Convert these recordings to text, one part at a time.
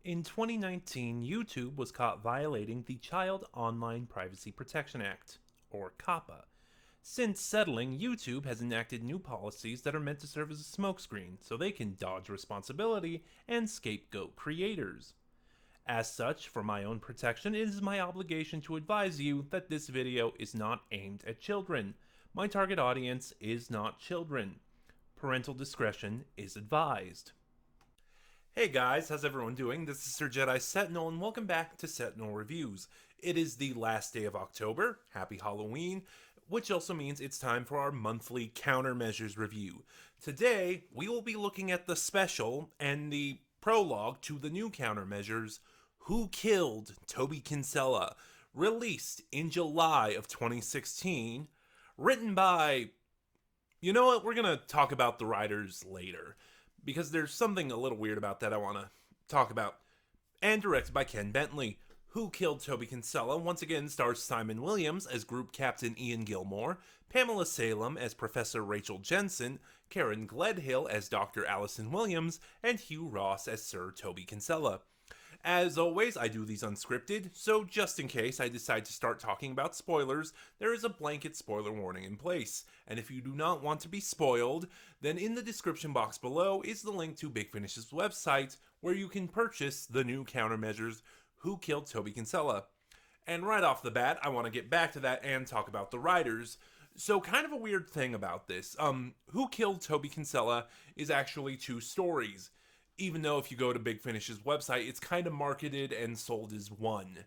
In 2019, YouTube was caught violating the Child Online Privacy Protection Act, or COPPA. Since settling, YouTube has enacted new policies that are meant to serve as a smokescreen so they can dodge responsibility and scapegoat creators. As such, for my own protection, it is my obligation to advise you that this video is not aimed at children. My target audience is not children. Parental discretion is advised. Hey guys, how's everyone doing? This is Sir Jedi Sentinel, and welcome back to Sentinel Reviews. It is the last day of October. Happy Halloween, which also means it's time for our monthly countermeasures review. Today, we will be looking at the special and the prologue to the new countermeasures, Who Killed Toby Kinsella, released in July of 2016, written by... You know what? We're going to talk about the writers later, because there's something a little weird about that I want to talk about. And directed by Ken Bentley. Who Killed Toby Kinsella once again stars Simon Williams as Group Captain Ian Gilmore, Pamela Salem as Professor Rachel Jensen, Karen Gledhill as Dr. Allison Williams, and Hugh Ross as Sir Toby Kinsella. As always, I do these unscripted, so just in case I decide to start talking about spoilers, there is a blanket spoiler warning in place. And if you do not want to be spoiled, then in the description box below is the link to Big Finish's website, where you can purchase the new countermeasures, Who Killed Toby Kinsella. And right off the bat, I want to get back to that and talk about the writers. So kind of a weird thing about this. Who Killed Toby Kinsella is actually two stories. Even though if you go to Big Finish's website, it's kind of marketed and sold as one.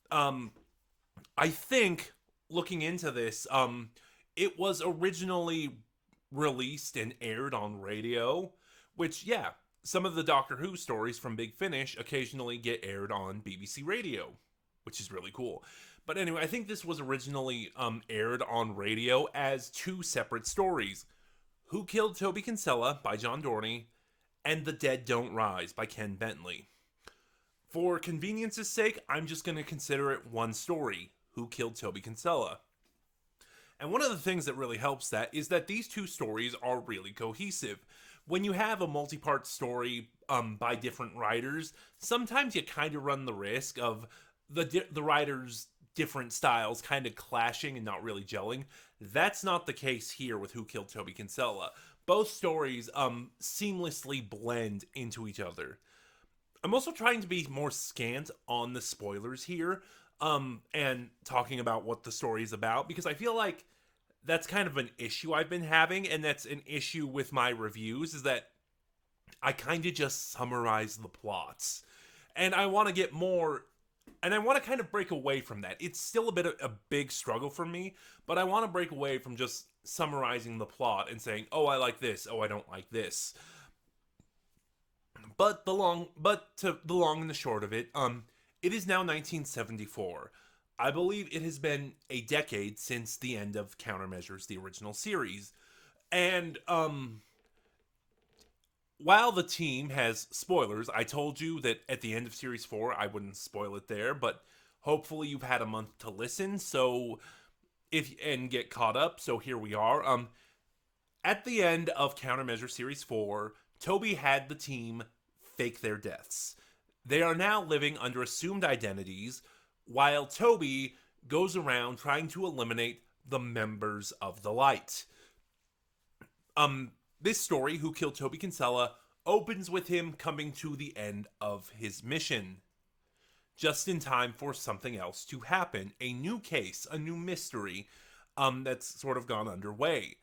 I think, looking into this, it was originally released and aired on radio, which, yeah, some of the Doctor Who stories from Big Finish occasionally get aired on BBC Radio, which is really cool. But anyway, I think this was originally aired on radio as two separate stories. Who Killed Toby Kinsella by John Dorney, and The Dead Don't Rise by Ken Bentley. For convenience's sake, I'm just going to consider it one story, Who Killed Toby Kinsella. And one of the things that really helps that is that these two stories are really cohesive. When you have a multi-part story by different writers, sometimes you kind of run the risk of the writers' different styles kind of clashing and not really gelling. That's not the case here with Who Killed Toby Kinsella. Both stories seamlessly blend into each other. I'm also trying to be more scant on the spoilers here and talking about what the story is about, because I feel like that's kind of an issue I've been having, and that's an issue with my reviews, is that I kind of just summarize the plots. And I want to get more... And I want to kind of break away from that. It's still a bit of a big struggle for me, but I want to break away from just summarizing the plot and saying, oh, I like this, oh, I don't like this. But the long and the short of it, it is now 1974. I believe it has been a decade since the end of Countermeasures, the original series. And, while the team has spoilers, I told you that at the end of Series 4, I wouldn't spoil it there, but hopefully you've had a month to listen, and get caught up, so here we are. At the end of Countermeasure Series 4, Toby had the team fake their deaths. They are now living under assumed identities, while Toby goes around trying to eliminate the members of the Light. This story, Who Killed Toby Kinsella, opens with him coming to the end of his mission. Just in time for something else to happen. A new case, a new mystery that's sort of gone underway.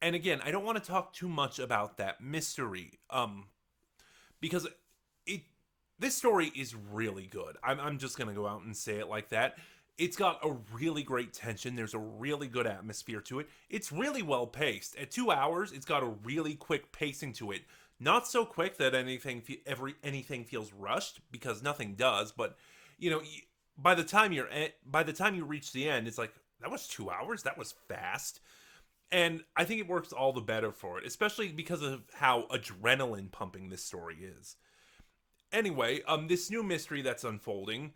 And again, I don't want to talk too much about that mystery because this story is really good. I'm just going to go out and say it like that. It's got a really great tension. There's a really good atmosphere to it. It's really well paced. At 2 hours, it's got a really quick pacing to it. Not so quick that anything feels rushed, because nothing does. But you know, by the time you reach the end, it's like, that was 2 hours. That was fast. And I think it works all the better for it, especially because of how adrenaline pumping this story is. Anyway, this new mystery that's unfolding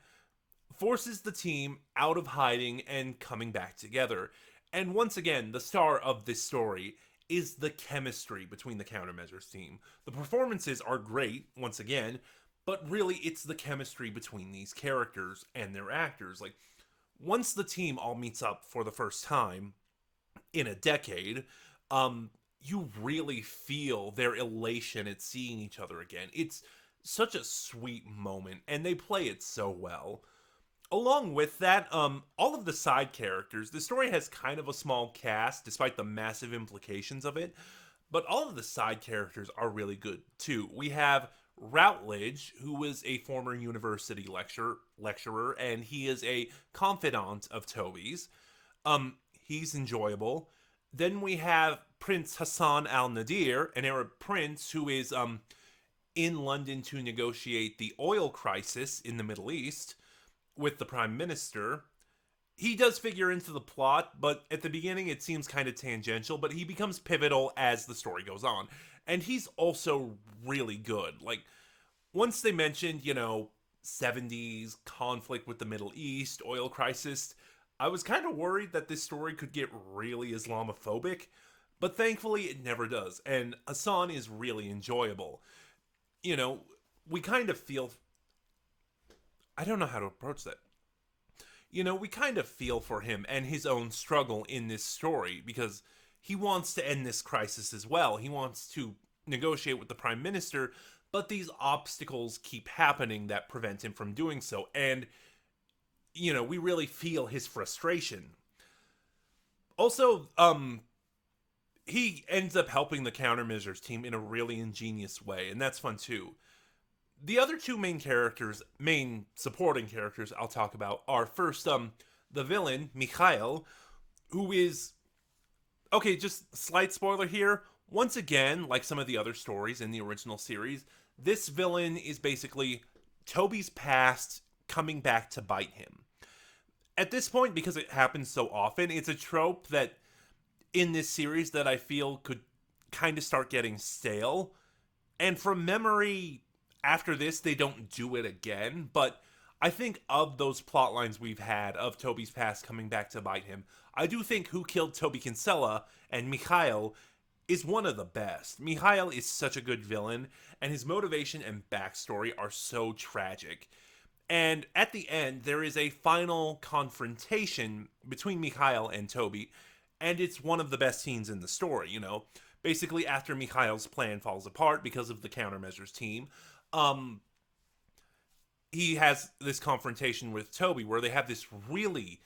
forces the team out of hiding and coming back together. And once again, the star of this story is the chemistry between the Countermeasures team. The performances are great, once again, But really, it's the chemistry between these characters and their actors. Like, once the team all meets up for the first time in a decade, you really feel their elation at seeing each other again. It's such a sweet moment, and they play it so well. Along with that, all of the side characters, the story has kind of a small cast, despite the massive implications of it. But all of the side characters are really good too. We have Routledge, who was a former university lecturer, and he is a confidant of Toby's. He's enjoyable. Then we have Prince Hassan al Nadir, an Arab prince who is in London to negotiate the oil crisis in the Middle East with the Prime Minister. He does figure into the plot, but at the beginning it seems kind of tangential, but he becomes pivotal as the story goes on. And he's also really good. Like, once they mentioned, 70s conflict with the Middle East, oil crisis, I was kind of worried that this story could get really Islamophobic, but thankfully it never does. And Hassan is really enjoyable. We kind of feel. I don't know how to approach that. We kind of feel for him and his own struggle in this story because he wants to end this crisis as well. He wants to negotiate with the prime minister, but these obstacles keep happening that prevent him from doing so. And, we really feel his frustration. Also, he ends up helping the countermeasures team in a really ingenious way, and that's fun too. The other two main supporting characters I'll talk about are first, the villain, Mikhail, who is, okay, just slight spoiler here. Once again, like some of the other stories in the original series, this villain is basically Toby's past coming back to bite him. At this point, because it happens so often, it's a trope that in this series that I feel could kind of start getting stale. And from memory, after this, they don't do it again, but I think of those plot lines we've had of Toby's past coming back to bite him, I do think Who Killed Toby Kinsella and Mikhail is one of the best. Mikhail is such a good villain, and his motivation and backstory are so tragic. And at the end, there is a final confrontation between Mikhail and Toby, and it's one of the best scenes in the story, Basically, after Mikhail's plan falls apart because of the countermeasures team, he has this confrontation with Toby where they have this really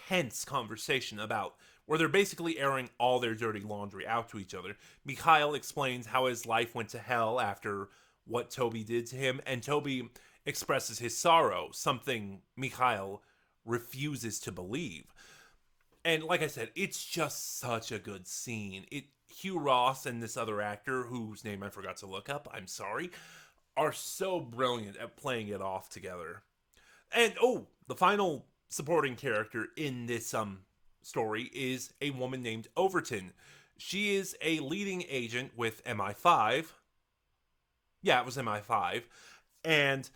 tense conversation about where they're basically airing all their dirty laundry out to each other. Mikhail explains how his life went to hell after what Toby did to him, and Toby expresses his sorrow, something Mikhail refuses to believe. And like I said, it's just such a good scene. Hugh Ross and this other actor, whose name I forgot to look up, I'm sorry, are so brilliant at playing it off together. And the final supporting character in this story is a woman named Overton. She is a leading agent with MI5. Yeah, it was MI5. And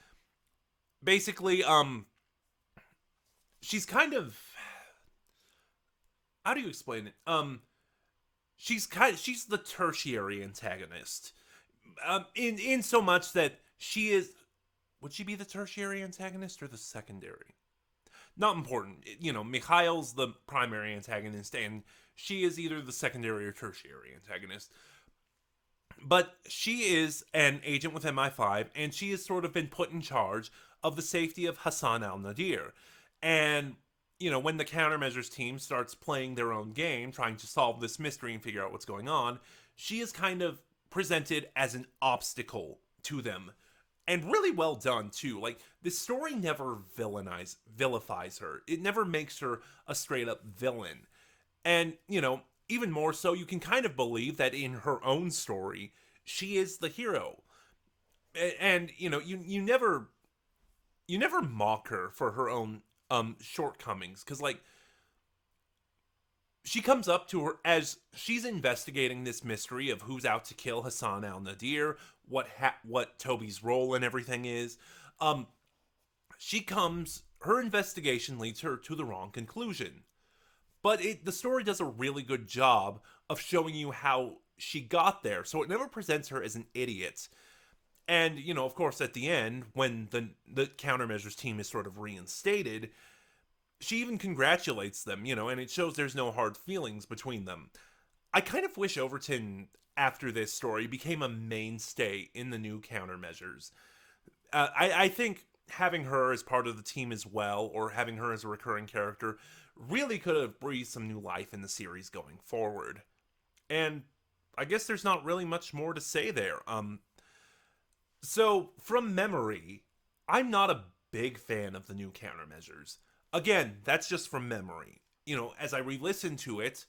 basically, she's kind of, how do you explain it? She's the tertiary antagonist. In so much that she is, would she be the tertiary antagonist or the secondary? Not important. Mikhail's the primary antagonist, and she is either the secondary or tertiary antagonist. But she is an agent with MI5, and she has sort of been put in charge of the safety of Hassan al-Nadir. And, when the countermeasures team starts playing their own game, trying to solve this mystery and figure out what's going on, she is kind of presented as an obstacle to them. And really well done, too. Like, this story never vilifies her. It never makes her a straight-up villain. And, even more so, you can kind of believe that in her own story, she is the hero. And, you never mock her for her own shortcomings. Because, she comes up to her as she's investigating this mystery of who's out to kill Hassan al-Nadir, what Toby's role and everything is. Her investigation leads her to the wrong conclusion. But the story does a really good job of showing you how she got there, so it never presents her as an idiot. And, of course, at the end, when the countermeasures team is sort of reinstated, she even congratulates them, and it shows there's no hard feelings between them. I kind of wish Overton, after this story, became a mainstay in the new countermeasures. I think having her as part of the team as well, or having her as a recurring character, really could have breathed some new life in the series going forward. And I guess there's not really much more to say there. So, from memory, I'm not a big fan of the new countermeasures. Again, that's just from memory. As I re listen to it,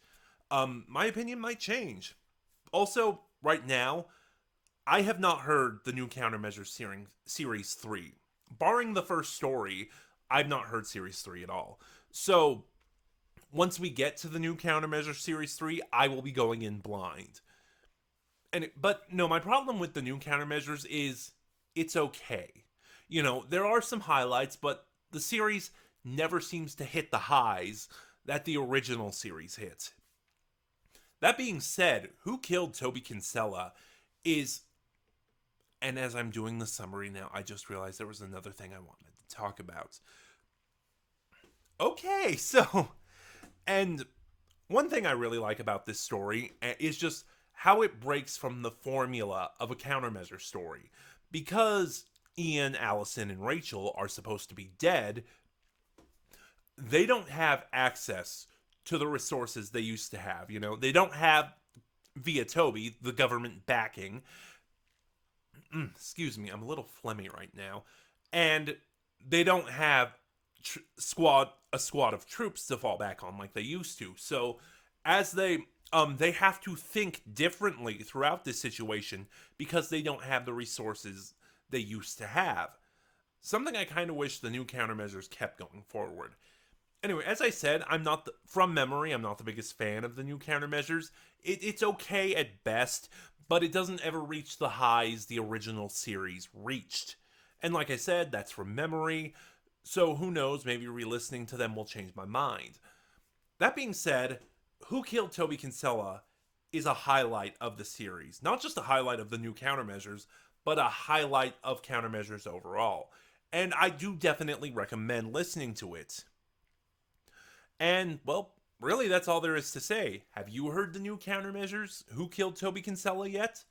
my opinion might change. Also, right now, I have not heard the new countermeasures series 3. Barring the first story, I've not heard series 3 at all. So, once we get to the new countermeasures series 3, I will be going in blind. But no, my problem with the new countermeasures is it's okay. There are some highlights, but the series never seems to hit the highs that the original series hit. That being said, Who Killed Toby Kinsella is, and as I'm doing the summary now, I just realized there was another thing I wanted to talk about. Okay, so, and one thing I really like about this story is just how it breaks from the formula of a countermeasure story. Because Ian, Allison, and Rachel are supposed to be dead, they don't have access to the resources they used to have. They don't have, via Toby, the government backing. Excuse me, I'm a little phlegmy right now. And they don't have a squad of troops to fall back on like they used to. So as they have to think differently throughout this situation because they don't have the resources they used to have. Something I kind of wish the new countermeasures kept going forward. Anyway, as I said, from memory, I'm not the biggest fan of the new countermeasures. It's okay at best, but it doesn't ever reach the highs the original series reached. And like I said, that's from memory, so who knows, maybe re-listening to them will change my mind. That being said, Who Killed Toby Kinsella is a highlight of the series. Not just a highlight of the new countermeasures, but a highlight of countermeasures overall. And I do definitely recommend listening to it. And, well, really that's all there is to say. Have you heard the new countermeasures, Who Killed Toby Kinsella, yet?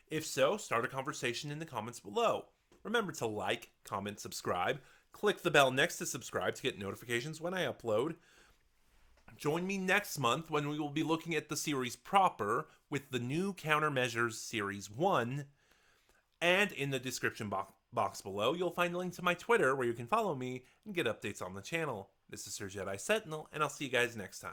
If so, start a conversation in the comments below. Remember to like, comment, subscribe. Click the bell next to subscribe to get notifications when I upload. Join me next month when we will be looking at the series proper with the new Countermeasures Series 1. And in the description box below, you'll find a link to my Twitter where you can follow me and get updates on the channel. This is Sir Jedi Sentinel, and I'll see you guys next time.